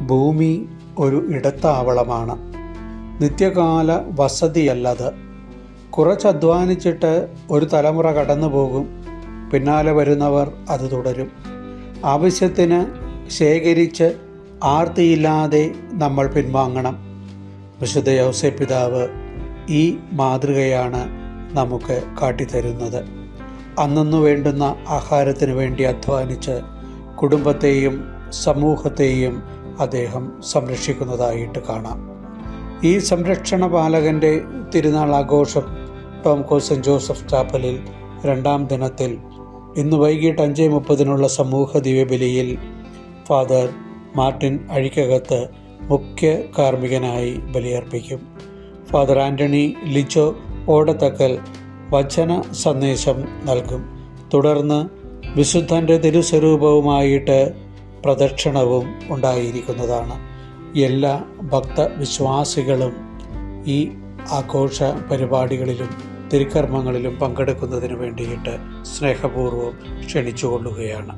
ഭൂമി ഒരു ഇടത്താവളമാണ്. നിത്യകാല വസതിയല്ലത്. കുറച്ചധ്വാനിച്ചിട്ട് ഒരു തലമുറ കടന്നു പോകും. പിന്നാലെ വരുന്നവർ അത് തുടരും. ആവശ്യത്തിന് ശേഖരിച്ച് ആർത്തിയില്ലാതെ നമ്മൾ പിൻവാങ്ങണം. വിശുദ്ധ യൗസേപ്പ് പിതാവ് ഈ മാതൃകയാണ് നമുക്ക് കാട്ടിത്തരുന്നത്. അന്നു വേണ്ടുന്ന ആഹാരത്തിന് വേണ്ടി അധ്വാനിച്ച് കുടുംബത്തെയും സമൂഹത്തെയും അദ്ദേഹം സംരക്ഷിക്കുന്നതായിട്ട് കാണാം. ഈ സംരക്ഷണ പാലകൻ്റെ തിരുനാൾ ആഘോഷം ടോം സെൻറ്റ് ജോസഫ് ചാപ്പലിൽ 2ാം ദിനത്തിൽ ഇന്ന് വൈകിട്ട് 5:30 സമൂഹ ദിവ്യബലിയിൽ ഫാദർ മാർട്ടിൻ അഴിക്കകത്ത് മുഖ്യ കാർമ്മികനായി ബലിയർപ്പിക്കും. ഫാദർ ആൻ്റണി ലിജോ ഓടത്തക്കൽ വചന സന്ദേശം നൽകും. തുടർന്ന് വിശുദ്ധൻ്റെ തിരുസ്വരൂപവുമായിട്ട് പ്രദക്ഷിണവും ഉണ്ടായിരിക്കുന്നതാണ്. എല്ലാ ഭക്തവിശ്വാസികളും ഈ ആഘോഷ പരിപാടികളിലും തിരുക്കർമ്മങ്ങളിലും പങ്കെടുക്കുന്നതിന് വേണ്ടിയിട്ട് സ്നേഹപൂർവ്വം ക്ഷണിച്ചുകൊള്ളുകയാണ്.